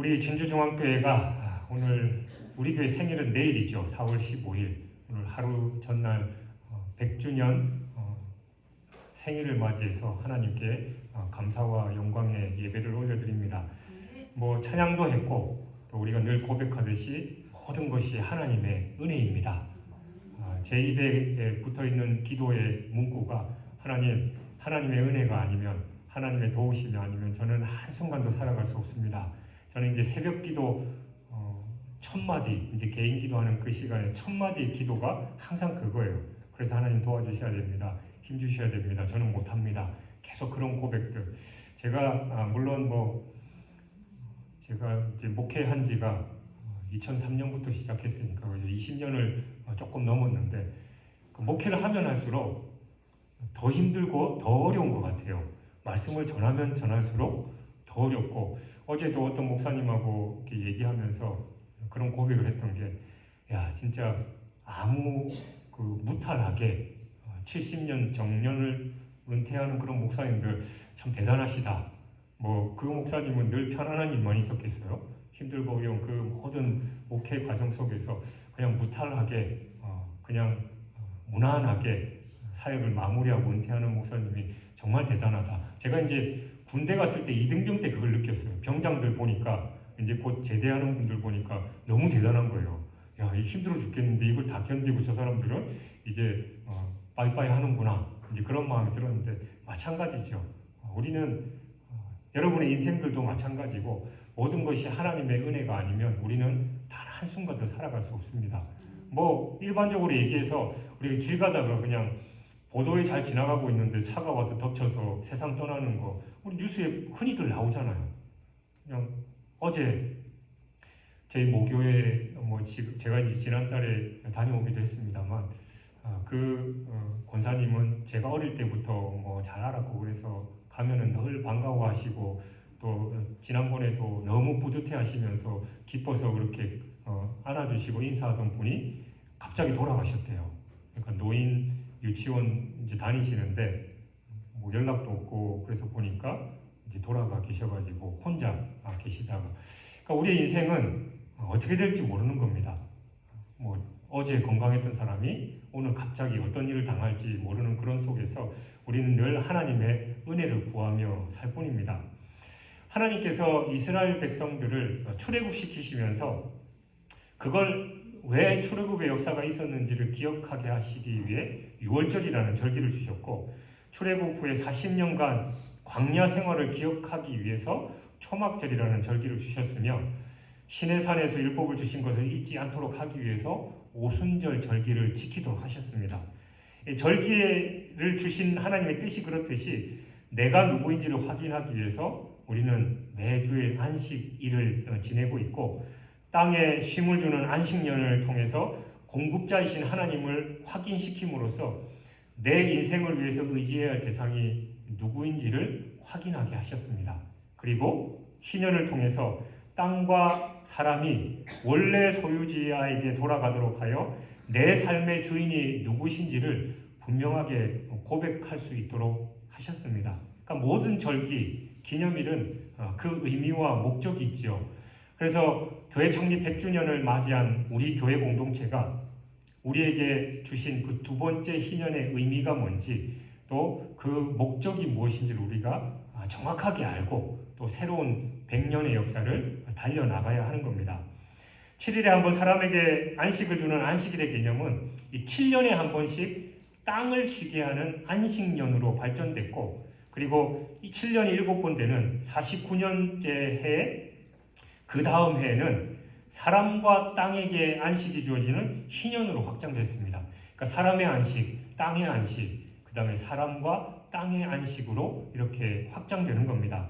우리 진주중앙교회가 오늘 우리 교회 생일은 내일이죠. 4월 15일. 오늘 하루 전날 100주년 생일을 맞이해서 하나님께 감사와 영광의 예배를 올려드립니다. 찬양도 했고 또 우리가 늘 고백하듯이 모든 것이 하나님의 은혜입니다. 제 입에 붙어있는 기도의 문구가 하나님의 은혜가 아니면, 하나님의 도우심이 아니면 저는 한순간도 살아갈 수 없습니다. 저는 이제 새벽 기도 1000마디, 이제 개인 기도하는 그 시간에 1000마디 기도가 항상 그거예요. 그래서 하나님 도와주셔야 됩니다. 힘 주셔야 됩니다. 저는 못합니다. 계속 그런 고백들. 제가 물론 제가 이제 목회한 지가 2003년부터 시작했으니까 20년을 조금 넘었는데, 그 목회를 하면 할수록 더 힘들고 더 어려운 것 같아요. 말씀을 전하면 전할수록 더 어렵고, 어제도 어떤 목사님하고 이렇게 얘기하면서 그런 고백을 했던 게, 진짜 아무 무탈하게 70년 정년을 은퇴하는 그런 목사님들 참 대단하시다. 그 목사님은 늘 편안한 일만 있었겠어요? 힘들고 어려운 그 모든 목회 과정 속에서 그냥 무탈하게 그냥 무난하게 사역을 마무리하고 은퇴하는 목사님이 정말 대단하다. 제가 이제 군대 갔을 때 2등병 때 그걸 느꼈어요. 병장들 보니까, 이제 곧 제대하는 분들 보니까 너무 대단한 거예요. 이 힘들어 죽겠는데 이걸 다 견디고 저 사람들은 이제 빠이빠이 하는구나. 이제 그런 마음이 들었는데, 마찬가지죠. 우리는 여러분의 인생들도 마찬가지고, 모든 것이 하나님의 은혜가 아니면 우리는 단 한순간도 살아갈 수 없습니다. 일반적으로 얘기해서 우리가 길 가다가 그냥 보도에 잘 지나가고 있는데 차가 와서 덮쳐서 세상 떠나는 거, 우리 뉴스에 흔히들 나오잖아요. 그냥 어제 저희 모교에 제가 이제 지난달에 다녀오기도 했습니다만, 권사님은 제가 어릴 때부터 잘 알았고, 그래서 가면은 늘 반가워하시고, 또 지난번에도 너무 뿌듯해하시면서 기뻐서 그렇게 안아주시고 인사하던 분이 갑자기 돌아가셨대요. 그러니까 노인 유치원 이제 다니시는데 연락도 없고, 그래서 보니까 이제 돌아가 계셔가지고 혼자 계시다가, 그러니까 우리의 인생은 어떻게 될지 모르는 겁니다. 어제 건강했던 사람이 오늘 갑자기 어떤 일을 당할지 모르는 그런 속에서 우리는 늘 하나님의 은혜를 구하며 살 뿐입니다. 하나님께서 이스라엘 백성들을 출애굽시키시면서 그걸 왜 출애굽의 역사가 있었는지를 기억하게 하시기 위해 유월절이라는 절기를 주셨고, 출애굽 후에 40년간 광야 생활을 기억하기 위해서 초막절이라는 절기를 주셨으며, 시내산에서 율법을 주신 것을 잊지 않도록 하기 위해서 오순절 절기를 지키도록 하셨습니다. 절기를 주신 하나님의 뜻이 그렇듯이 내가 누구인지를 확인하기 위해서 우리는 매주일 안식일을 지내고 있고, 땅에 쉼을 주는 안식년을 통해서 공급자이신 하나님을 확인시킴으로써 내 인생을 위해서 의지해야 할 대상이 누구인지를 확인하게 하셨습니다. 그리고 희년을 통해서 땅과 사람이 원래 소유지에게 돌아가도록 하여 내 삶의 주인이 누구신지를 분명하게 고백할 수 있도록 하셨습니다. 그러니까 모든 절기, 기념일은 그 의미와 목적이 있죠. 그래서 교회 창립 100주년을 맞이한 우리 교회 공동체가 우리에게 주신 그 두 번째 희년의 의미가 뭔지, 또 그 목적이 무엇인지를 우리가 정확하게 알고 또 새로운 100년의 역사를 달려나가야 하는 겁니다. 7일에 한 번 사람에게 안식을 주는 안식일의 개념은 이 7년에 한 번씩 땅을 쉬게 하는 안식년으로 발전됐고, 그리고 이 7년이 7번 되는 49년째 해에, 그 다음 해에는 사람과 땅에게 안식이 주어지는 희년으로 확장됐습니다. 그러니까 사람의 안식, 땅의 안식, 그 다음에 사람과 땅의 안식으로 이렇게 확장되는 겁니다.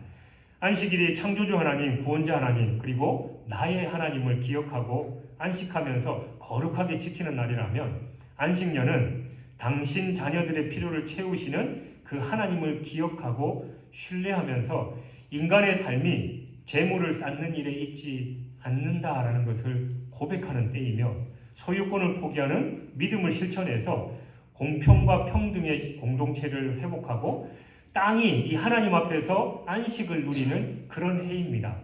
안식일이 창조주 하나님, 구원자 하나님, 그리고 나의 하나님을 기억하고 안식하면서 거룩하게 지키는 날이라면, 안식년은 당신 자녀들의 필요를 채우시는 그 하나님을 기억하고 신뢰하면서 인간의 삶이 재물을 쌓는 일에 있지 않는다라는 것을 고백하는 때이며, 소유권을 포기하는 믿음을 실천해서 공평과 평등의 공동체를 회복하고 땅이 이 하나님 앞에서 안식을 누리는 그런 해입니다.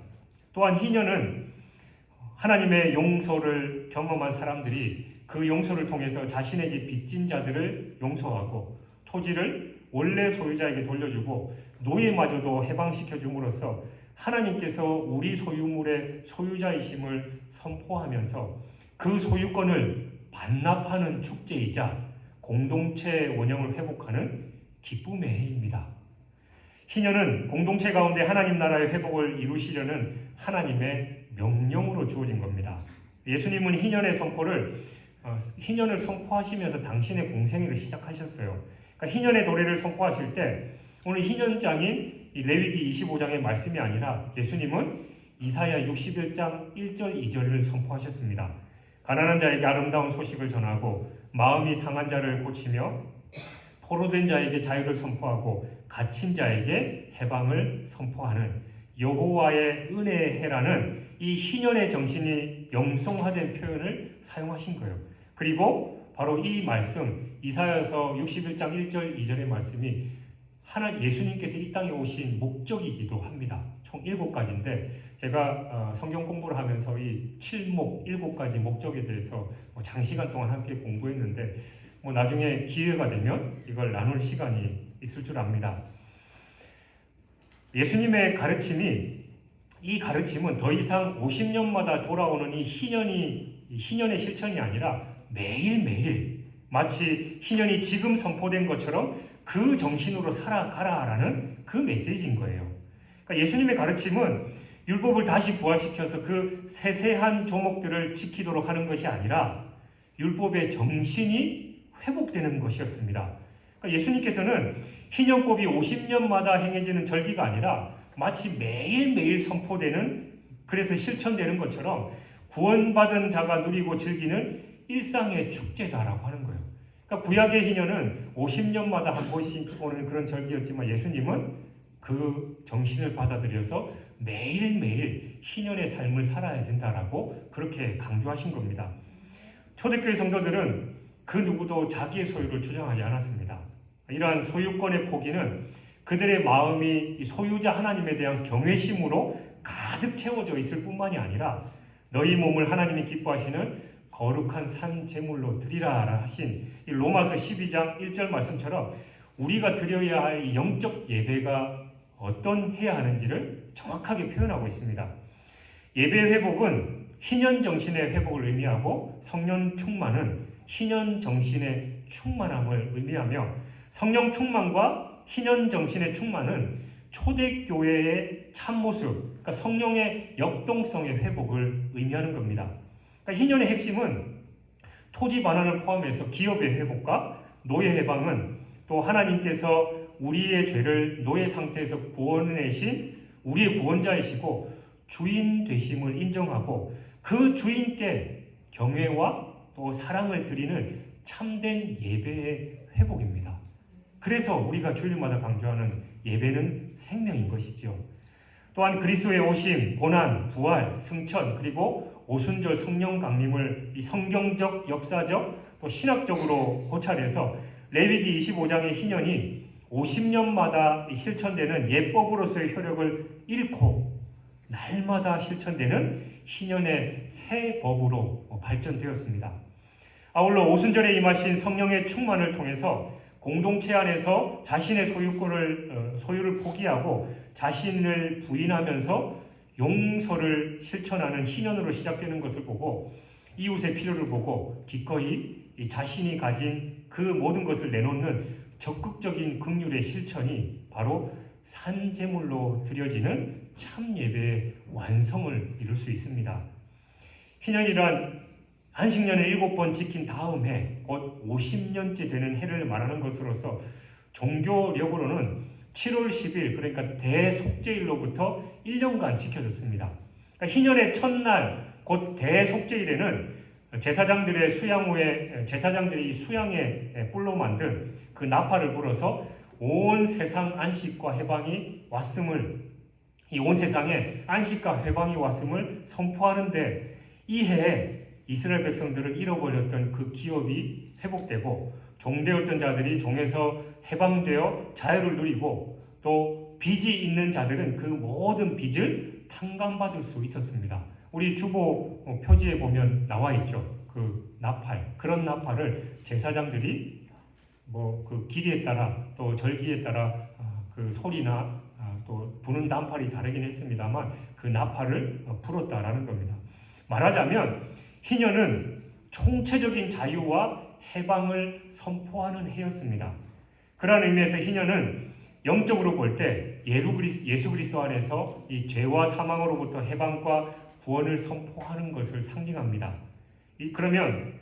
또한 희년은 하나님의 용서를 경험한 사람들이 그 용서를 통해서 자신에게 빚진 자들을 용서하고 토지를 원래 소유자에게 돌려주고 노예마저도 해방시켜 줌으로써 하나님께서 우리 소유물의 소유자이심을 선포하면서 그 소유권을 반납하는 축제이자 공동체 원형을 회복하는 기쁨의 해입니다. 희년은 공동체 가운데 하나님 나라의 회복을 이루시려는 하나님의 명령으로 주어진 겁니다. 예수님은 희년을 선포하시면서 당신의 공생애를 시작하셨어요. 그러니까 희년의 도래를 선포하실 때 오늘 희년장인 레위기 25장의 말씀이 아니라 예수님은 이사야 61장 1절 2절을 선포하셨습니다. 가난한 자에게 아름다운 소식을 전하고 마음이 상한 자를 고치며 포로된 자에게 자유를 선포하고 갇힌 자에게 해방을 선포하는 여호와의 은혜의 해라는 이 희년의 정신이 영성화된 표현을 사용하신 거예요. 그리고 바로 이 말씀 이사야서 61장 1절 2절의 말씀이 예수님께서 이 땅에 오신 목적이기도 합니다. 총 7가지인데 제가 성경 공부를 하면서 이 7목 7가지 목적에 대해서 장시간 동안 함께 공부했는데 나중에 기회가 되면 이걸 나눌 시간이 있을 줄 압니다. 예수님의 이 가르침은 더 이상 50년마다 돌아오는 이 희년의 실천이 아니라 매일매일 마치 희년이 지금 선포된 것처럼 그 정신으로 살아가라라는 그 메시지인 거예요. 그러니까 예수님의 가르침은 율법을 다시 부활시켜서 그 세세한 조목들을 지키도록 하는 것이 아니라 율법의 정신이 회복되는 것이었습니다. 그러니까 예수님께서는 희년법이 50년마다 행해지는 절기가 아니라 마치 매일매일 선포되는 그래서 실천되는 것처럼 구원받은 자가 누리고 즐기는 일상의 축제다라고 하는 거예요. 그러니까 구약의 희년은 50년마다 한 번씩 오는 그런 절기였지만 예수님은 그 정신을 받아들여서 매일매일 희년의 삶을 살아야 된다라고 그렇게 강조하신 겁니다. 초대교회 성도들은 그 누구도 자기의 소유를 주장하지 않았습니다. 이러한 소유권의 포기는 그들의 마음이 소유자 하나님에 대한 경외심으로 가득 채워져 있을 뿐만이 아니라 너희 몸을 하나님이 기뻐하시는 거룩한 산 제물로 드리라 하신 이 로마서 12장 1절 말씀처럼 우리가 드려야 할 이 영적 예배가 어떤 해야 하는지를 정확하게 표현하고 있습니다. 예배 회복은 희년 정신의 회복을 의미하고 성령 충만은 희년 정신의 충만함을 의미하며 성령 충만과 희년 정신의 충만은 초대교회의 참모습, 그러니까 성령의 역동성의 회복을 의미하는 겁니다. 그러니까 희년의 핵심은 토지 반환을 포함해서 기업의 회복과 노예 해방은 또 하나님께서 우리의 죄를 노예 상태에서 구원해내신 우리의 구원자이시고 주인 되심을 인정하고 그 주인께 경외와 또 사랑을 드리는 참된 예배의 회복입니다. 그래서 우리가 주일마다 강조하는 예배는 생명인 것이죠. 또한 그리스도의 오심, 고난, 부활, 승천 그리고 오순절 성령 강림을 이 성경적, 역사적 또 신학적으로 고찰해서 레위기 25장의 희년이 50년마다 실천되는 예법으로서의 효력을 잃고 날마다 실천되는 희년의 새 법으로 발전되었습니다. 아울러 오순절에 임하신 성령의 충만을 통해서 공동체 안에서 자신의 소유를 포기하고 자신을 부인하면서 용서를 실천하는 희년으로 시작되는 것을 보고 이웃의 필요를 보고 기꺼이 자신이 가진 그 모든 것을 내놓는 적극적인 긍휼의 실천이 바로 산제물로 드려지는 참 예배의 완성을 이룰 수 있습니다. 희년이란 안식년을 7번 지킨 다음 해, 곧 50년째 되는 해를 말하는 것으로서 종교력으로는 7월 10일, 그러니까 대속죄일로부터 1년간 지켜졌습니다. 그러니까 희년의 첫날, 곧 대속죄일에는 제사장들의 수양 후에 제사장들이 이 수양의 뿔로 만든 그 나팔을 불어서 온 세상 안식과 해방이 왔음을 이 온 세상에 안식과 해방이 왔음을 선포하는데 이 해에 이스라엘 백성들을 잃어버렸던 그 기업이 회복되고 종되었던 자들이 종에서 해방되어 자유를 누리고 또 빚이 있는 자들은 그 모든 빚을 탕감받을 수 있었습니다. 우리 주보 표지에 보면 나와 있죠. 그 나팔, 그런 나팔을 제사장들이 그 길이에 따라 또 절기에 따라 그 소리나 또 부는 나팔이 다르긴 했습니다만 그 나팔을 불었다라는 겁니다. 말하자면 희년은 총체적인 자유와 해방을 선포하는 해였습니다. 그런 의미에서 희년은 영적으로 볼 때 예수 그리스도 안에서 이 죄와 사망으로부터 해방과 구원을 선포하는 것을 상징합니다. 그러면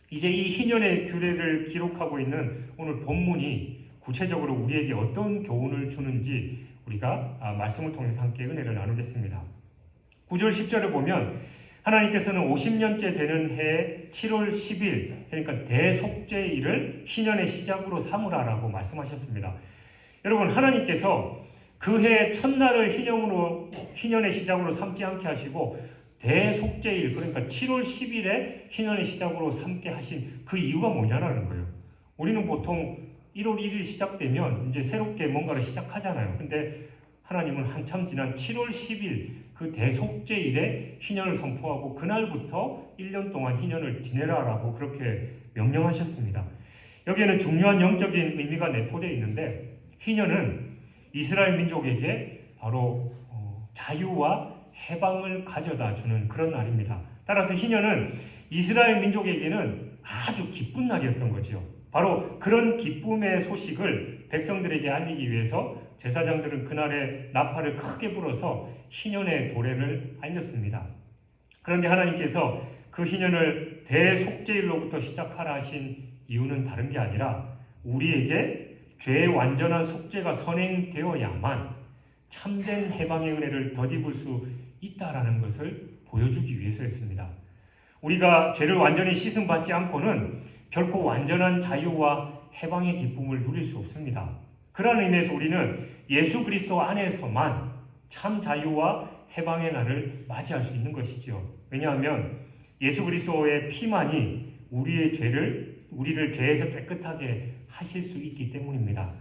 이제 이 희년의 규례를 기록하고 있는 오늘 본문이 구체적으로 우리에게 어떤 교훈을 주는지 우리가 말씀을 통해서 함께 은혜를 나누겠습니다. 9절 10절을 보면 하나님께서는 50년째 되는 해 7월 10일 그러니까 대속죄일을 희년의 시작으로 삼으라라고 말씀하셨습니다. 여러분, 하나님께서 그 해의 첫날을 희년의 시작으로 삼지 않게 하시고 대속죄일 그러니까 7월 10일에 희년의 시작으로 삼게 하신 그 이유가 뭐냐라는 거예요. 우리는 보통 1월 1일 시작되면 이제 새롭게 뭔가를 시작하잖아요. 근데 하나님은 한참 지난 7월 10일 그 대속죄일에 희년을 선포하고 그날부터 1년 동안 희년을 지내라라고 그렇게 명령하셨습니다. 여기에는 중요한 영적인 의미가 내포되어 있는데 희년은 이스라엘 민족에게 바로 자유와 해방을 가져다 주는 그런 날입니다. 따라서 희년은 이스라엘 민족에게는 아주 기쁜 날이었던 거죠. 바로 그런 기쁨의 소식을 백성들에게 알리기 위해서 제사장들은 그날에 나팔을 크게 불어서 희년의 도래를 알렸습니다. 그런데 하나님께서 그 희년을 대속죄일로부터 시작하라 하신 이유는 다른 게 아니라 우리에게 죄의 완전한 속죄가 선행되어야만 참된 해방의 은혜를 덧입을 수 있다라는 것을 보여주기 위해서였습니다. 우리가 죄를 완전히 씻음받지 않고는 결코 완전한 자유와 해방의 기쁨을 누릴 수 없습니다. 그런 의미에서 우리는 예수 그리스도 안에서만 참 자유와 해방의 날을 맞이할 수 있는 것이죠. 왜냐하면 예수 그리스도의 피만이 우리를 죄에서 깨끗하게 하실 수 있기 때문입니다.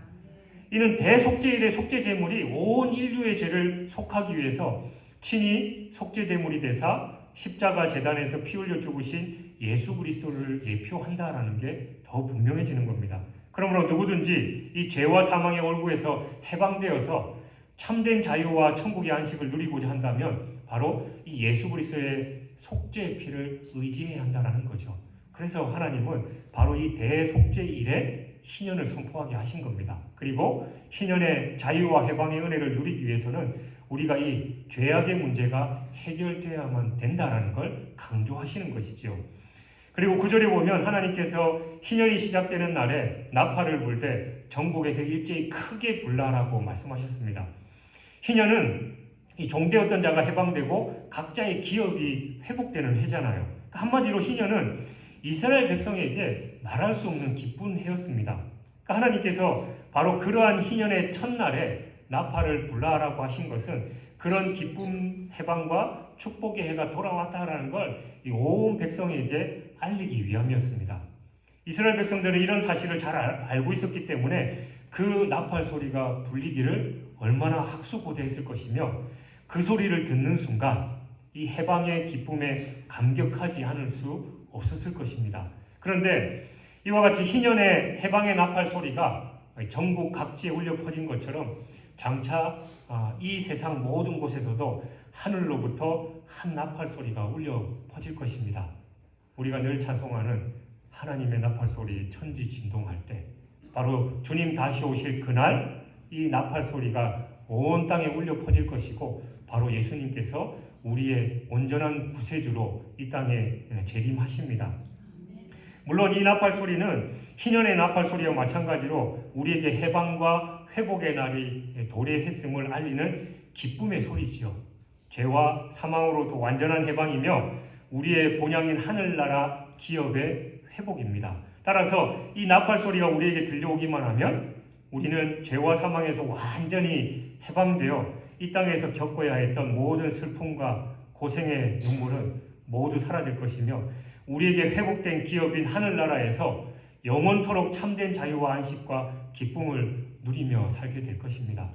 이는 대속죄일의 속죄제물이 온 인류의 죄를 속하기 위해서 친히 속죄제물이 되사 십자가 제단에서 피 흘려 죽으신 예수 그리스도를 예표한다라는 게 더 분명해지는 겁니다. 그러므로 누구든지 이 죄와 사망의 얼굴에서 해방되어서 참된 자유와 천국의 안식을 누리고자 한다면 바로 이 예수 그리스도의 속죄의 피를 의지해야 한다는 거죠. 그래서 하나님은 바로 이 대속죄일에 희년을 선포하게 하신 겁니다. 그리고 희년의 자유와 해방의 은혜를 누리기 위해서는 우리가 이 죄악의 문제가 해결되어야만 된다는 걸 강조하시는 것이죠. 그리고 9절에 보면 하나님께서 희년이 시작되는 날에 나팔을 불 때 전국에서 일제히 크게 불라라고 말씀하셨습니다. 희년은 이 종되었던 자가 해방되고 각자의 기업이 회복되는 해잖아요. 한마디로 희년은 이스라엘 백성에게 말할 수 없는 기쁜 해였습니다. 하나님께서 바로 그러한 희년의 첫날에 나팔을 불라라고 하신 것은 그런 기쁨, 해방과 축복의 해가 돌아왔다라는 걸 온 백성에게 알리기 위함이었습니다. 이스라엘 백성들은 이런 사실을 잘 알고 있었기 때문에 그 나팔 소리가 불리기를 얼마나 학수고대했을 것이며 그 소리를 듣는 순간 이 해방의 기쁨에 감격하지 않을 수 없었을 것입니다. 그런데 이와 같이 희년의 해방의 나팔 소리가 전국 각지에 울려 퍼진 것처럼 장차 이 세상 모든 곳에서도 하늘로부터 한 나팔 소리가 울려 퍼질 것입니다. 우리가 늘 찬송하는 하나님의 나팔 소리 천지 진동할 때 바로 주님 다시 오실 그날 이 나팔 소리가 온 땅에 울려 퍼질 것이고 바로 예수님께서 우리의 온전한 구세주로 이 땅에 재림하십니다. 물론 이 나팔 소리는 희년의 나팔 소리와 마찬가지로 우리에게 해방과 회복의 날이 도래했음을 알리는 기쁨의 소리지요. 죄와 사망으로부터 완전한 해방이며 우리의 본향인 하늘나라 기업의 회복입니다. 따라서 이 나팔 소리가 우리에게 들려오기만 하면 우리는 죄와 사망에서 완전히 해방되어 이 땅에서 겪어야 했던 모든 슬픔과 고생의 눈물은 모두 사라질 것이며 우리에게 회복된 기업인 하늘나라에서 영원토록 참된 자유와 안식과 기쁨을 누리며 살게 될 것입니다.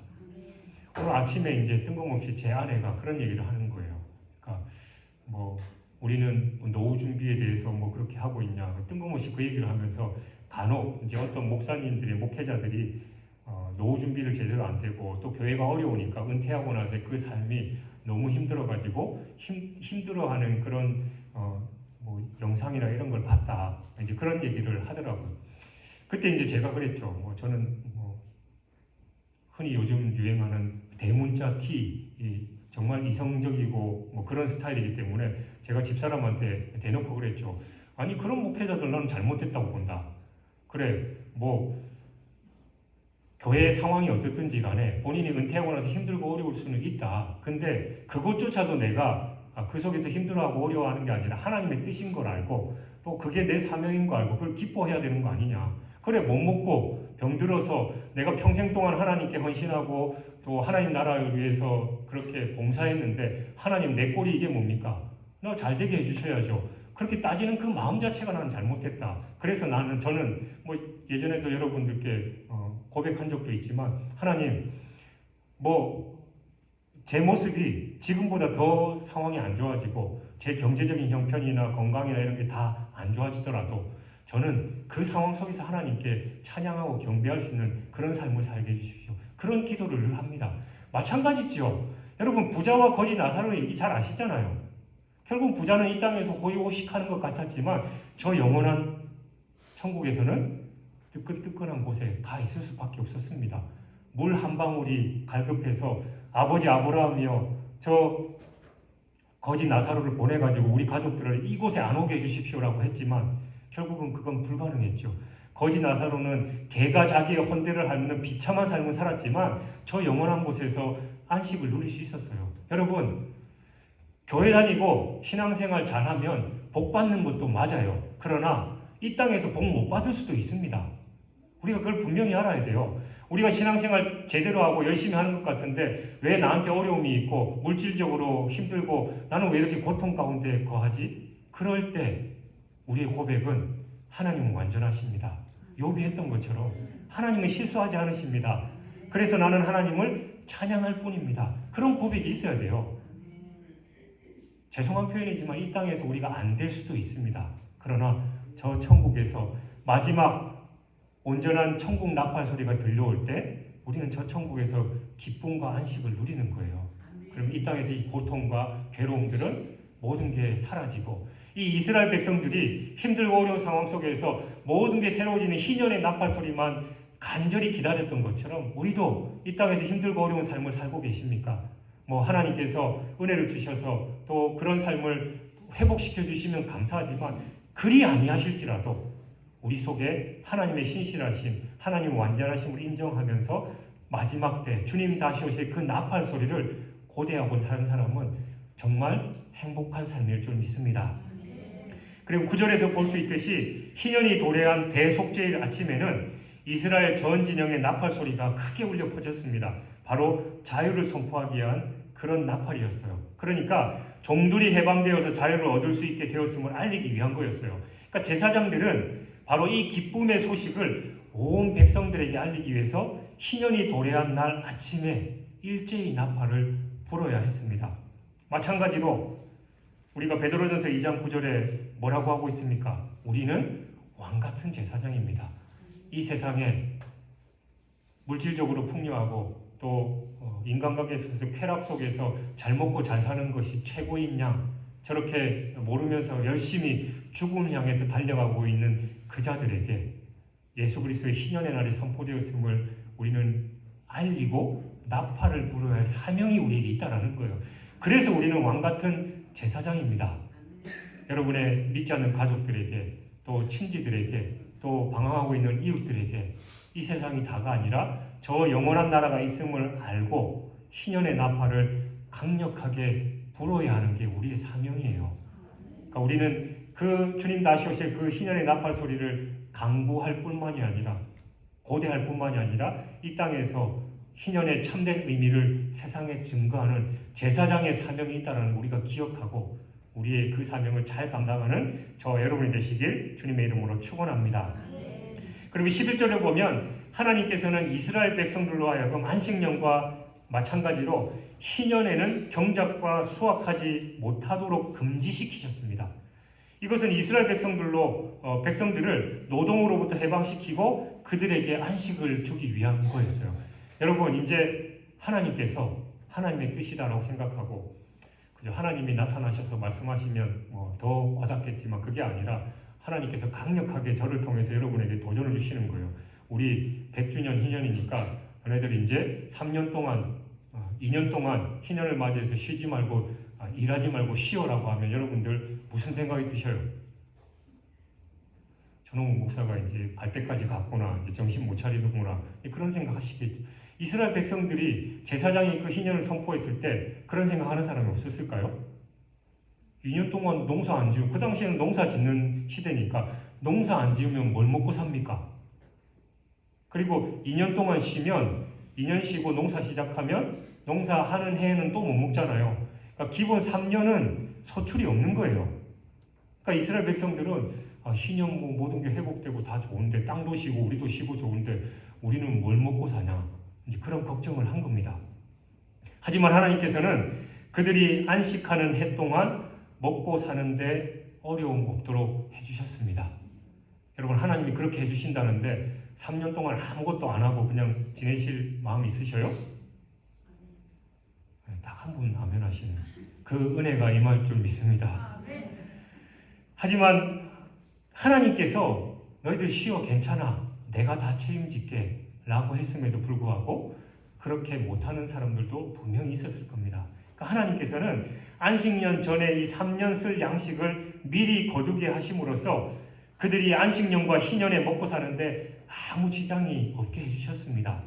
오늘 아침에 이제 뜬금없이 제 아내가 그런 얘기를 하는 거예요. 그러니까 뭐 우리는 노후 준비에 대해서 뭐 그렇게 하고 있냐, 뜬금없이 그 얘기를 하면서 간혹 이제 어떤 목사님들이 목회자들이 노후 준비를 제대로 안 되고 또 교회가 어려우니까 은퇴하고 나서 그 삶이 너무 힘들어가지고 힘들어하는 그런 뭐 영상이나 이런 걸 봤다, 이제 그런 얘기를 하더라고요. 그때 이제 제가 그랬죠. 뭐 저는 뭐 흔히 요즘 유행하는 대문자 T, 정말 이성적이고 뭐 그런 스타일이기 때문에 제가 집사람한테 대놓고 그랬죠. 아니 그런 목회자들 나는 잘못됐다고 본다. 그래 뭐 교회 상황이 어떻든지 간에 본인이 은퇴하고 나서 힘들고 어려울 수는 있다. 근데 그것조차도 내가 그 속에서 힘들어하고 어려워하는 게 아니라 하나님의 뜻인 걸 알고 또 그게 내 사명인 거 알고 그걸 기뻐해야 되는 거 아니냐. 그래 못 먹고 병들어서 내가 평생 동안 하나님께 헌신하고 또 하나님 나라를 위해서 그렇게 봉사했는데 하나님 내 꼴이 이게 뭡니까? 나 잘되게 해주셔야죠. 그렇게 따지는 그 마음 자체가 나는 잘못됐다. 그래서 저는 뭐 예전에도 여러분들께 고백한 적도 있지만 하나님 뭐 제 모습이 지금보다 더 상황이 안 좋아지고 제 경제적인 형편이나 건강이나 이런 게 다 안 좋아지더라도 저는 그 상황 속에서 하나님께 찬양하고 경배할 수 있는 그런 삶을 살게 해주십시오. 그런 기도를 늘 합니다. 마찬가지죠. 여러분 부자와 거지 나사로 얘기 잘 아시잖아요. 결국 부자는 이 땅에서 호의호식하는 것 같았지만 저 영원한 천국에서는 뜨끈뜨끈한 곳에 가 있을 수밖에 없었습니다. 물 한 방울이 갈급해서 아버지 아브라함이여 저 거지 나사로를 보내가지고 우리 가족들을 이곳에 안 오게 해주십시오라고 했지만 결국은 그건 불가능했죠. 거지 나사로는 개가 자기의 헌대를 앓는 비참한 삶을 살았지만 저 영원한 곳에서 안식을 누릴 수 있었어요. 여러분 교회 다니고 신앙생활 잘하면 복 받는 것도 맞아요. 그러나 이 땅에서 복 못 받을 수도 있습니다. 우리가 그걸 분명히 알아야 돼요. 우리가 신앙생활 제대로 하고 열심히 하는 것 같은데 왜 나한테 어려움이 있고 물질적으로 힘들고 나는 왜 이렇게 고통 가운데 거하지? 그럴 때 우리의 고백은 하나님은 완전하십니다. 욥이 했던 것처럼 하나님은 실수하지 않으십니다. 그래서 나는 하나님을 찬양할 뿐입니다. 그런 고백이 있어야 돼요. 죄송한 표현이지만 이 땅에서 우리가 안 될 수도 있습니다. 그러나 저 천국에서 마지막 온전한 천국 나팔 소리가 들려올 때 우리는 저 천국에서 기쁨과 안식을 누리는 거예요. 그럼 이 땅에서 이 고통과 괴로움들은 모든 게 사라지고 이 이스라엘 백성들이 힘들고 어려운 상황 속에서 모든 게 새로워지는 희년의 나팔 소리만 간절히 기다렸던 것처럼 우리도 이 땅에서 힘들고 어려운 삶을 살고 계십니까? 뭐 하나님께서 은혜를 주셔서 또 그런 삶을 회복시켜 주시면 감사하지만 그리 아니하실지라도 우리 속에 하나님의 신실하심, 하나님의 완전하심을 인정하면서 마지막 때 주님 다시 오실 그 나팔 소리를 고대하고 사는 사람은 정말 행복한 삶일 줄 믿습니다. 그리고 9절에서 볼 수 있듯이 희년이 도래한 대속죄일 아침에는 이스라엘 전 진영의 나팔 소리가 크게 울려 퍼졌습니다. 바로 자유를 선포하기 위한 그런 나팔이었어요. 그러니까 종들이 해방되어서 자유를 얻을 수 있게 되었음을 알리기 위한 거였어요. 그러니까 제사장들은 바로 이 기쁨의 소식을 온 백성들에게 알리기 위해서 희년이 도래한 날 아침에 일제히 나팔을 불어야 했습니다. 마찬가지로 우리가 베드로전서 2장 9절에 뭐라고 하고 있습니까? 우리는 왕같은 제사장입니다. 이 세상에 물질적으로 풍요하고 또 인간관계에 있어서 쾌락 속에서 잘 먹고 잘 사는 것이 최고인 양 저렇게 모르면서 열심히 죽음을 향해서 달려가고 있는 그 자들에게 예수 그리스도의 희년의 날이 선포되었음을 우리는 알리고 나팔을 불어야 할 사명이 우리에게 있다라는 거예요. 그래서 우리는 왕같은 제사장입니다. 여러분의 믿지 않는 가족들에게 또 친지들에게 또 방황하고 있는 이웃들에게 이 세상이 다가 아니라 저 영원한 나라가 있음을 알고 희년의 나팔을 강력하게 불어야 하는 게 우리의 사명이에요. 그러니까 우리는 그 주님 다시 오실 그 희년의 나팔 소리를 강구할 뿐만이 아니라 고대할 뿐만이 아니라 이 땅에서 희년의 참된 의미를 세상에 증거하는 제사장의 사명이 있다는 우리가 기억하고 우리의 그 사명을 잘 감당하는 저 여러분이 되시길 주님의 이름으로 축원합니다. 그리고 11절에 보면 하나님께서는 이스라엘 백성들로 하여금 안식년과 마찬가지로 희년에는 경작과 수확하지 못하도록 금지시키셨습니다. 이것은 이스라엘 백성들을 노동으로부터 해방시키고 그들에게 안식을 주기 위한 거였어요. 여러분, 이제 하나님께서 하나님의 뜻이다라고 생각하고 그저 하나님이 나타나셔서 말씀하시면 더 와닿겠지만 그게 아니라 하나님께서 강력하게 저를 통해서 여러분에게 도전을 주시는 거예요. 우리 100주년 희년이니까 너네들 이제 3년 동안 2년 동안 희년을 맞이해서 쉬지 말고 일하지 말고 쉬어라고 하면 여러분들 무슨 생각이 드셔요? 저놈의 목사가 이제 갈 때까지 갔구나, 이제 정신 못 차리는구나, 그런 생각 하시겠죠. 이스라엘 백성들이 제사장이 그 희년을 선포했을 때 그런 생각하는 사람이 없었을까요? 2년 동안 농사 안 지으면, 그 당시에는 농사 짓는 시대니까 농사 안 지으면 뭘 먹고 삽니까? 그리고 2년 동안 쉬면 2년 쉬고 농사 시작하면 농사하는 해에는 또 못 먹잖아요. 그러니까 기본 3년은 소출이 없는 거예요. 그러니까 이스라엘 백성들은 희년 모든 게 회복되고 다 좋은데, 땅도 쉬고 우리도 쉬고 좋은데 우리는 뭘 먹고 사냐, 이제 그런 걱정을 한 겁니다. 하지만 하나님께서는 그들이 안식하는 해 동안 먹고 사는데 어려움 없도록 해주셨습니다. 여러분, 하나님이 그렇게 해주신다는데 3년 동안 아무것도 안 하고 그냥 지내실 마음 있으셔요? 딱 한 분 아멘 하시는, 그 은혜가 임할 줄 믿습니다. 하지만 하나님께서 너희들 쉬어 괜찮아, 내가 다 책임질게 라고 했음에도 불구하고 그렇게 못하는 사람들도 분명히 있었을 겁니다. 그러니까 하나님께서는 안식년 전에 이 3년 쓸 양식을 미리 거두게 하심으로써 그들이 안식년과 희년에 먹고 사는데 아무 지장이 없게 해주셨습니다.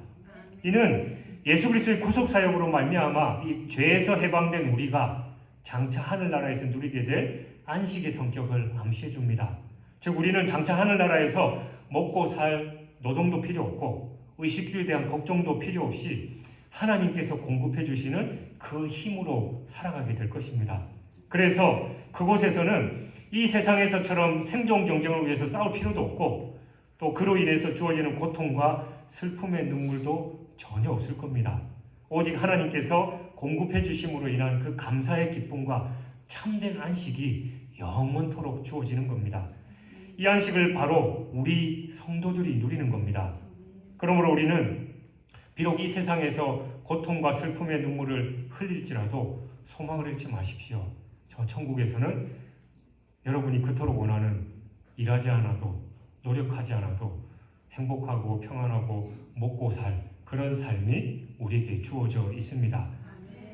이는 예수 그리스도의 구속 사역으로 말미암아 이 죄에서 해방된 우리가 장차 하늘나라에서 누리게 될 안식의 성격을 암시해 줍니다. 즉, 우리는 장차 하늘나라에서 먹고 살 노동도 필요 없고 의식주에 대한 걱정도 필요 없이 하나님께서 공급해 주시는 그 힘으로 살아가게 될 것입니다. 그래서 그곳에서는 이 세상에서처럼 생존 경쟁을 위해서 싸울 필요도 없고 또 그로 인해서 주어지는 고통과 슬픔의 눈물도 전혀 없을 겁니다. 오직 하나님께서 공급해 주심으로 인한 그 감사의 기쁨과 참된 안식이 영원토록 주어지는 겁니다. 이 안식을 바로 우리 성도들이 누리는 겁니다. 그러므로 우리는 비록 이 세상에서 고통과 슬픔의 눈물을 흘릴지라도 소망을 잃지 마십시오. 저 천국에서는 여러분이 그토록 원하는, 일하지 않아도 노력하지 않아도 행복하고 평안하고 먹고 살 그런 삶이 우리에게 주어져 있습니다.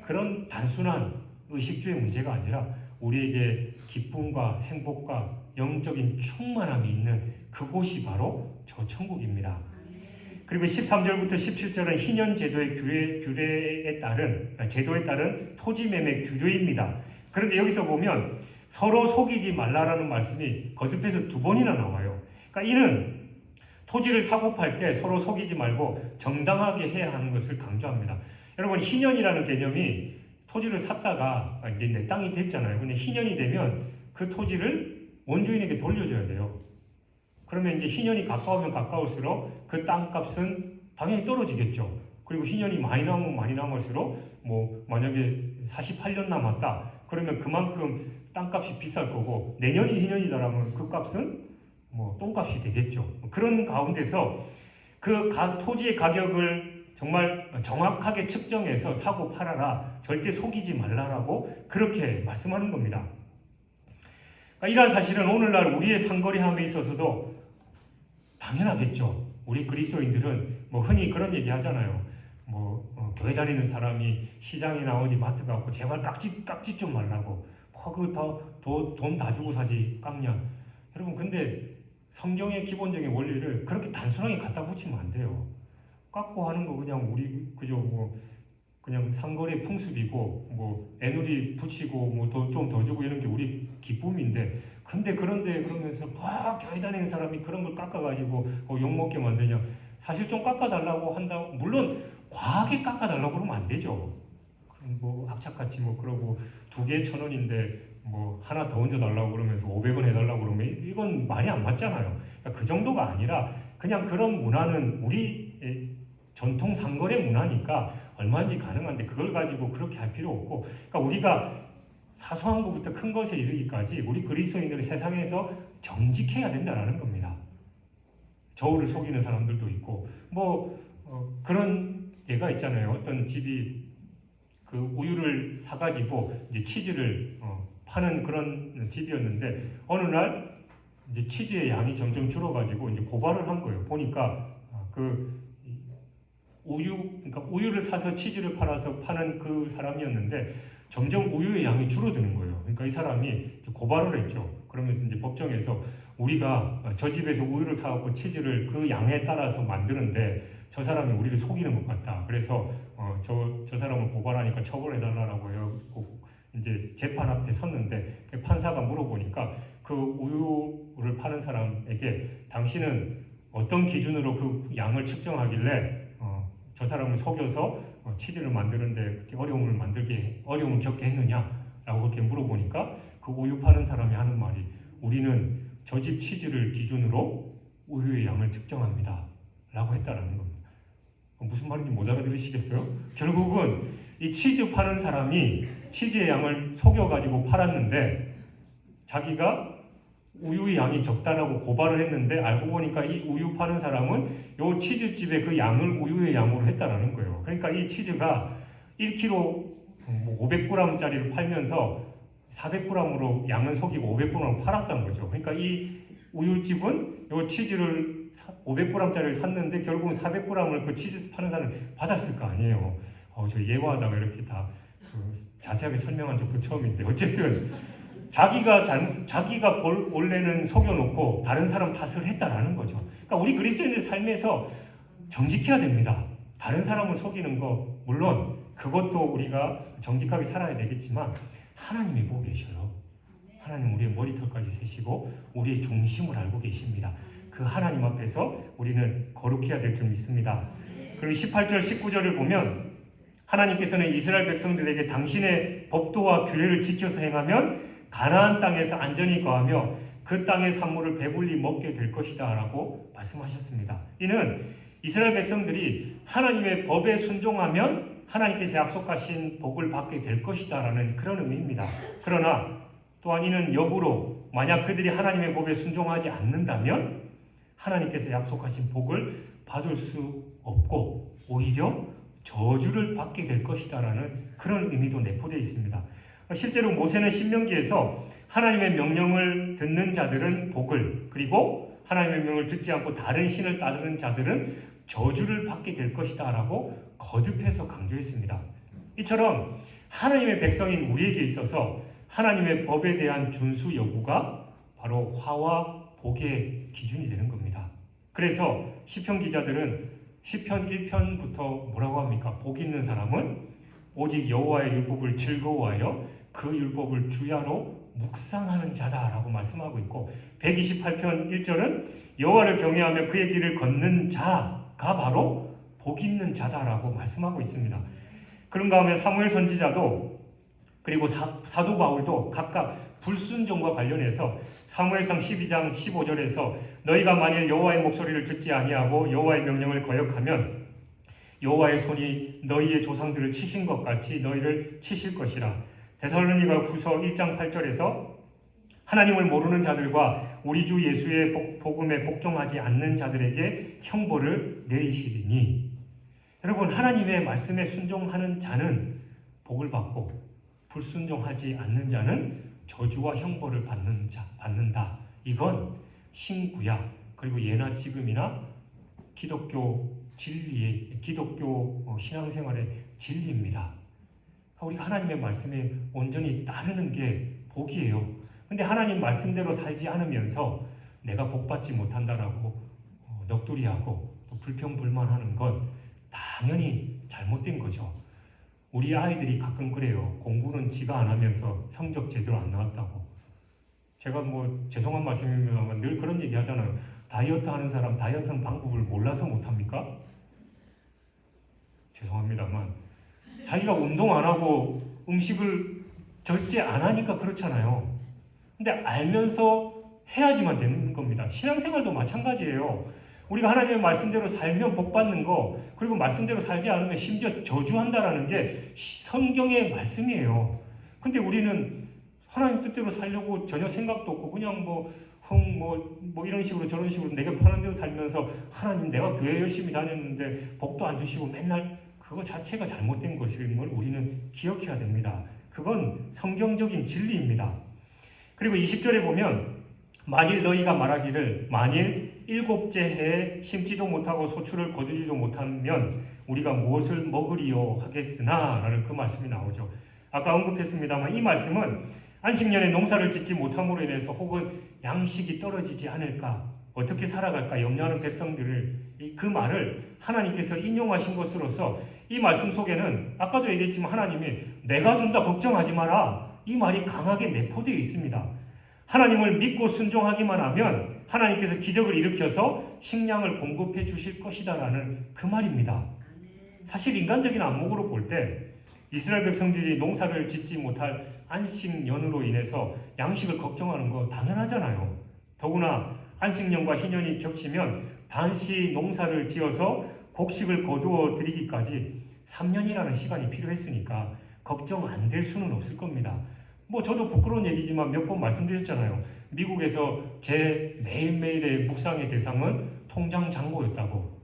그런 단순한 의식주의 문제가 아니라 우리에게 기쁨과 행복과 영적인 충만함이 있는 그곳이 바로 저 천국입니다. 그리고 13절부터 17절은 희년 제도의 규례에 따른 토지 매매 규례입니다. 그런데 여기서 보면 서로 속이지 말라라는 말씀이 거듭해서 2번이나 나와요. 그러니까 이는 토지를 사고 팔 때 서로 속이지 말고 정당하게 해야 하는 것을 강조합니다. 여러분, 희년이라는 개념이 토지를 샀다가 이제 내 땅이 됐잖아요. 근데 희년이 되면 그 토지를 원주인에게 돌려줘야 돼요. 그러면 이제 희년이 가까우면 가까울수록 그 땅값은 당연히 떨어지겠죠. 그리고 희년이 많이 남으면 많이 남을수록 만약에 48년 남았다 그러면 그만큼 땅값이 비쌀 거고, 내년이 희년이다라면 그 값은 똥값이 되겠죠. 그런 가운데서 그 토지의 가격을 정말 정확하게 측정해서 사고 팔아라, 절대 속이지 말라라고 그렇게 말씀하는 겁니다. 그러니까 이러한 사실은 오늘날 우리의 상거래함에 있어서도 당연하겠죠. 우리 그리스도인들은 흔히 그런 얘기 하잖아요. 교회 다니는 사람이 시장이나 어디 마트 가고 제발 깍지 좀 말라고, 돈 다 주고 사지 깎냐. 여러분, 근데 성경의 기본적인 원리를 그렇게 단순하게 갖다 붙이면 안 돼요. 깎고 하는 거 그냥 우리 그저 그냥 상거래 풍습이고 애누리 붙이고 좀 더 주고 이런 게 우리 기쁨인데, 그런데 그러면서 교회 다니는 사람이 그런 걸 깎아가지고 욕먹게 만드냐. 사실 좀 깎아달라고 한다고, 물론 과하게 깎아달라고 그러면 안 되죠. 악착같이 그러고 2개 1,000원인데 하나 더 얹어달라고 그러면서 500원 해달라고 그러면 이건 말이 안 맞잖아요. 그러니까 그 정도가 아니라 그냥 그런 문화는 우리 전통 상거래 문화니까 얼마든지 가능한데 그걸 가지고 그렇게 할 필요 없고, 그러니까 우리가 사소한 것부터 큰 것에 이르기까지 우리 그리스도인들이 세상에서 정직해야 된다는 겁니다. 저울을 속이는 사람들도 있고 그런 예가 있잖아요. 어떤 집이 그 우유를 사가지고 이제 치즈를 파는 그런 집이었는데 어느 날 이제 치즈의 양이 점점 줄어가지고 이제 고발을 한 거예요. 보니까 그러니까 우유를 사서 치즈를 팔아서 파는 그 사람이었는데 점점 우유의 양이 줄어드는 거예요. 그러니까 이 사람이 고발을 했죠. 그러면서 이제 법정에서 우리가 저 집에서 우유를 사갖고 치즈를 그 양에 따라서 만드는데 저 사람이 우리를 속이는 것 같다. 그래서 저 사람을 고발하니까 처벌해달라고 해요. 이제 재판 앞에 섰는데 판사가 물어보니까 그 우유를 파는 사람에게 당신은 어떤 기준으로 그 양을 측정하길래 저 사람을 속여서 치즈를 만드는데 그렇게 어려움을 겪게 했느냐라고 그렇게 물어보니까 그 우유 파는 사람이 하는 말이 우리는 저 집 치즈를 기준으로 우유의 양을 측정합니다 라고 했다라는 겁니다. 무슨 말인지 못 알아들으시겠어요? 결국은 이 치즈 파는 사람이 치즈의 양을 속여가지고 팔았는데 자기가 우유의 양이 적다라고 고발을 했는데 알고 보니까 이 우유 파는 사람은 요 치즈집의 그 양을 우유의 양으로 했다라는 거예요. 그러니까 이 치즈가 1kg 500g짜리를 팔면서 400g으로 양은 속이고 500g으로 팔았다는 거죠. 그러니까 이 우유집은 요 치즈를 500g짜리를 샀는데 결국은 400g을 그 치즈 파는 사람이 받았을 거 아니에요. 저 예화하다가 이렇게 다 자세하게 설명한 적도 처음인데 어쨌든 자기가 원래는 속여놓고 다른 사람 탓을 했다라는 거죠. 그러니까 우리 그리스도인의 삶에서 정직해야 됩니다. 다른 사람을 속이는 거 물론 그것도 우리가 정직하게 살아야 되겠지만 하나님이 보고 계셔요. 하나님 우리의 머리털까지 세시고 우리의 중심을 알고 계십니다. 그 하나님 앞에서 우리는 거룩해야 될 줄 믿습니다. 그리고 18절 19절을 보면 하나님께서는 이스라엘 백성들에게 당신의 법도와 규례를 지켜서 행하면 가나안 땅에서 안전히 거하며 그 땅의 산물을 배불리 먹게 될 것이다 라고 말씀하셨습니다. 이는 이스라엘 백성들이 하나님의 법에 순종하면 하나님께서 약속하신 복을 받게 될 것이다 라는 그런 의미입니다. 그러나 또한 이는 역으로 만약 그들이 하나님의 법에 순종하지 않는다면 하나님께서 약속하신 복을 받을 수 없고 오히려 저주를 받게 될 것이다 라는 그런 의미도 내포되어 있습니다. 실제로 모세는 신명기에서 하나님의 명령을 듣는 자들은 복을, 그리고 하나님의 명령을 듣지 않고 다른 신을 따르는 자들은 저주를 받게 될 것이다 라고 거듭해서 강조했습니다. 이처럼 하나님의 백성인 우리에게 있어서 하나님의 법에 대한 준수 여부가 바로 화와 복의 기준이 되는 겁니다. 그래서 시편 기자들은 시편 1편부터 뭐라고 합니까? 복 있는 사람은 오직 여호와의 율법을 즐거워하여 그 율법을 주야로 묵상하는 자다라고 말씀하고 있고 128편 1절은 여호와를 경외하며 그의 길을 걷는 자가 바로 복 있는 자다라고 말씀하고 있습니다. 그런가 하면 사무엘 선지자도 그리고 사도 바울도 각각 불순종과 관련해서 사무엘상 12장 15절에서 너희가 만일 여호와의 목소리를 듣지 아니하고 여호와의 명령을 거역하면 여호와의 손이 너희의 조상들을 치신 것 같이 너희를 치실 것이라. 데살로니가 후서 1장 8절에서 하나님을 모르는 자들과 우리 주 예수의 복음에 복종하지 않는 자들에게 형벌을 내리시리니. 여러분, 하나님의 말씀에 순종하는 자는 복을 받고 불순종하지 않는 자는 저주와 형벌을 받는다. 이건 신구약 그리고 예나 지금이나 기독교 진리의 기독교 신앙생활의 진리입니다. 우리가 하나님의 말씀에 온전히 따르는 게 복이에요. 근데 하나님 말씀대로 살지 않으면서 내가 복받지 못한다라고 넋두리하고 또 불평불만하는 건 당연히 잘못된 거죠. 우리 아이들이 가끔 그래요. 공부는 지가 안 하면서 성적 제대로 안 나왔다고. 제가 죄송한 말씀이면 늘 그런 얘기 하잖아요. 다이어트 하는 사람 다이어트 방법을 몰라서 못합니까? 죄송합니다만 자기가 운동 안 하고 음식을 절제 안 하니까 그렇잖아요. 근데 알면서 해야지만 되는 겁니다. 신앙생활도 마찬가지예요. 우리가 하나님의 말씀대로 살면 복 받는 거, 그리고 말씀대로 살지 않으면 심지어 저주한다라는 게 성경의 말씀이에요. 근데 우리는 하나님 뜻대로 살려고 전혀 생각도 없고 그냥 뭐 이런 식으로 저런 식으로 내가 편한 대로 살면서 하나님 내가 교회 열심히 다녔는데 복도 안 주시고 맨날 그거 자체가 잘못된 것임을 우리는 기억해야 됩니다. 그건 성경적인 진리입니다. 그리고 20절에 보면 만일 너희가 말하기를 만일 일곱째 해에 심지도 못하고 소출을 거두지도 못하면 우리가 무엇을 먹으리요 하겠으나 라는 그 말씀이 나오죠. 아까 언급했습니다만 이 말씀은 안식년에 농사를 짓지 못함으로 인해서 혹은 양식이 떨어지지 않을까 어떻게 살아갈까 염려하는 백성들을 그 말을 하나님께서 인용하신 것으로서 이 말씀 속에는 아까도 얘기했지만 하나님이 내가 준다 걱정하지 마라 이 말이 강하게 내포되어 있습니다. 하나님을 믿고 순종하기만 하면 하나님께서 기적을 일으켜서 식량을 공급해 주실 것이다라는 그 말입니다. 사실 인간적인 안목으로 볼 때 이스라엘 백성들이 농사를 짓지 못할 안식년으로 인해서 양식을 걱정하는 거 당연하잖아요. 더구나 안식년과 희년이 겹치면 단시 농사를 지어서 곡식을 거두어 드리기까지 3년이라는 시간이 필요했으니까 걱정 안 될 수는 없을 겁니다. 저도 부끄러운 얘기지만 몇 번 말씀드렸잖아요. 미국에서 제 매일매일의 묵상의 대상은 통장 잔고였다고.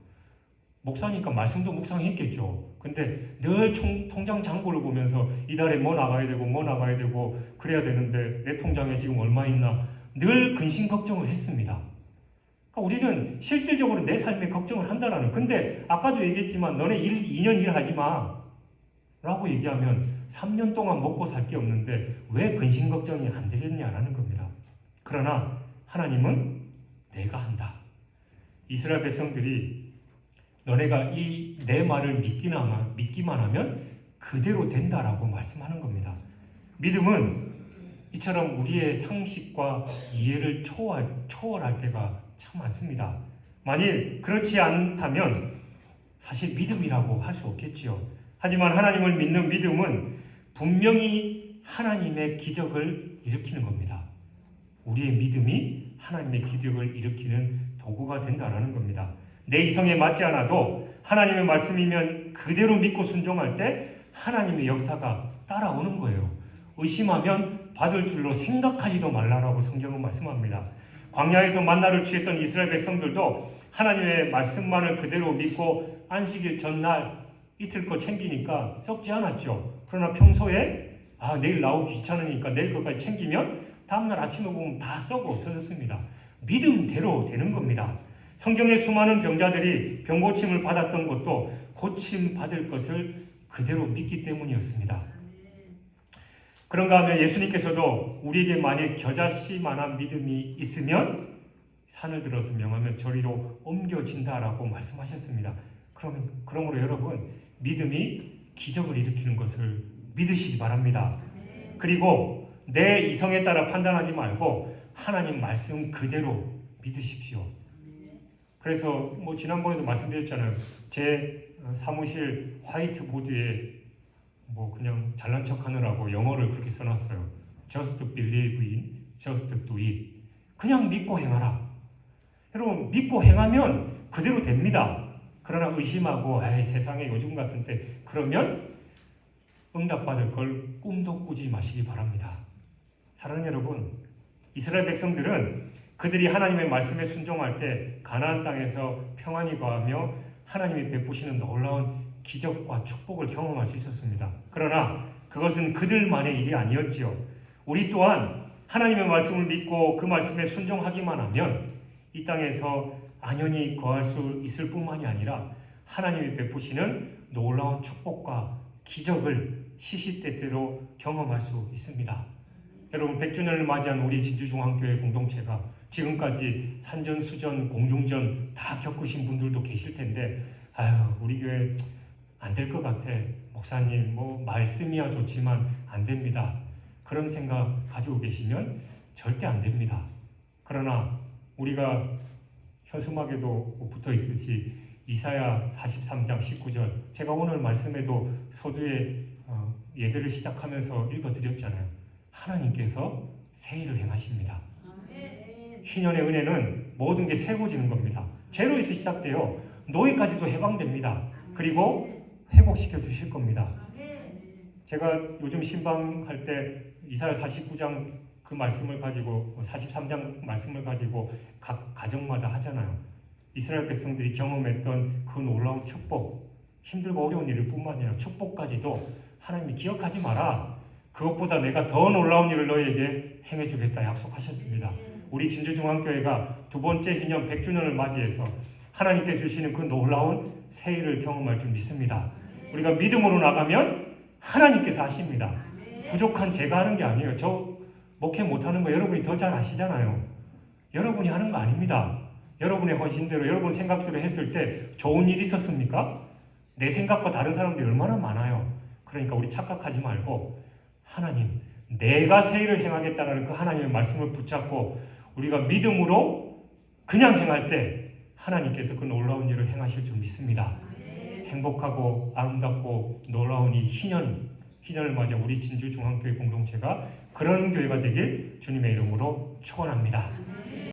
목사니까 말씀도 묵상했겠죠. 근데 늘 통장 잔고를 보면서 이달에 뭐 나가야 되고 그래야 되는데 내 통장에 지금 얼마 있나 늘 근심 걱정을 했습니다. 그러니까 우리는 실질적으로 내 삶에 걱정을 한다라는. 근데 아까도 얘기했지만 너네 2년 일하지 마 라고 얘기하면 3년 동안 먹고 살 게 없는데 왜 근심 걱정이 안 되겠냐라는 겁니다. 그러나 하나님은 내가 한다. 이스라엘 백성들이 너네가 이 내 말을 믿기만 하면 그대로 된다라고 말씀하는 겁니다. 믿음은 이처럼 우리의 상식과 이해를 초월할 때가 참 많습니다. 만일 그렇지 않다면 사실 믿음이라고 할 수 없겠지요. 하지만 하나님을 믿는 믿음은 분명히 하나님의 기적을 일으키는 겁니다. 우리의 믿음이 하나님의 기적을 일으키는 도구가 된다라는 겁니다. 내 이성에 맞지 않아도 하나님의 말씀이면 그대로 믿고 순종할 때 하나님의 역사가 따라오는 거예요. 의심하면 받을 줄로 생각하지도 말라라고 성경은 말씀합니다. 광야에서 만나를 취했던 이스라엘 백성들도 하나님의 말씀만을 그대로 믿고 안식일 전날 이틀 거 챙기니까 썩지 않았죠. 그러나 평소에 내일 나오기 귀찮으니까 내일 것까지 챙기면 다음날 아침에 보면 다 썩어 없어졌습니다. 믿음대로 되는 겁니다. 성경의 수많은 병자들이 병고침을 받았던 것도 고침 받을 것을 그대로 믿기 때문이었습니다. 그런가 하면 예수님께서도 우리에게 만일 겨자씨만한 믿음이 있으면 산을 들어서 명하면 저리로 옮겨진다라고 말씀하셨습니다. 그러므로 여러분 믿음이 기적을 일으키는 것을 믿으시기 바랍니다. 그리고 내 이성에 따라 판단하지 말고 하나님 말씀 그대로 믿으십시오. 그래서 지난번에도 말씀드렸잖아요. 제 사무실 화이트보드에 그냥 잘난 척 하느라고 영어를 그렇게 써놨어요. Just believe in, just do it. 그냥 믿고 행하라. 여러분 믿고 행하면 그대로 됩니다. 그러나 의심하고 세상에 요즘 같은 때 그러면 응답받을 걸 꿈도 꾸지 마시기 바랍니다. 사랑하는 여러분, 이스라엘 백성들은 그들이 하나님의 말씀에 순종할 때 가나안 땅에서 평안이 거하며 하나님이 베푸시는 놀라운 기적과 축복을 경험할 수 있었습니다. 그러나 그것은 그들만의 일이 아니었지요. 우리 또한 하나님의 말씀을 믿고 그 말씀에 순종하기만 하면 이 땅에서 안연히 거할 수 있을 뿐만이 아니라 하나님이 베푸시는 놀라운 축복과 기적을 시시때때로 경험할 수 있습니다. 여러분 100주년을 맞이한 우리 진주중앙교회 공동체가 지금까지 산전수전 공중전 다 겪으신 분들도 계실 텐데 우리 교회 안 될 것 같아. 목사님 말씀이야 좋지만 안 됩니다. 그런 생각 가지고 계시면 절대 안 됩니다. 그러나 우리가 현수막에도 붙어 있듯이 이사야 43장 19절 제가 오늘 말씀에도 서두에 예배를 시작하면서 읽어드렸잖아요. 하나님께서 새 일을 행하십니다. 희년의 은혜는 모든 게 새로워지는 겁니다. 제로에서 시작돼요. 노예까지도 해방됩니다. 그리고 회복시켜 주실 겁니다. 제가 요즘 신방할 때 이사야 49장 그 말씀을 가지고 43장 말씀을 가지고 각 가정마다 하잖아요. 이스라엘 백성들이 경험했던 그 놀라운 축복, 힘들고 어려운 일을 뿐만 아니라 축복까지도 하나님이 기억하지 마라. 그것보다 내가 더 놀라운 일을 너에게 행해주겠다 약속하셨습니다. 우리 진주중앙교회가 두 번째 기념 100주년을 맞이해서 하나님께 주시는 그 놀라운 새 일을 경험할 줄 믿습니다. 우리가 믿음으로 나가면 하나님께서 하십니다. 부족한 제가 하는 게 아니에요. 저 목회 못하는 거 여러분이 더 잘 아시잖아요. 여러분이 하는 거 아닙니다. 여러분의 헌신대로 여러분 생각대로 했을 때 좋은 일 있었습니까? 내 생각과 다른 사람들이 얼마나 많아요. 그러니까 우리 착각하지 말고 하나님, 내가 새 일을 행하겠다라는 그 하나님의 말씀을 붙잡고 우리가 믿음으로 그냥 행할 때 하나님께서 그 놀라운 일을 행하실 줄 믿습니다. 행복하고 아름답고 놀라운 이 희년을 맞아 우리 진주중앙교회 공동체가 그런 교회가 되길 주님의 이름으로 축원합니다.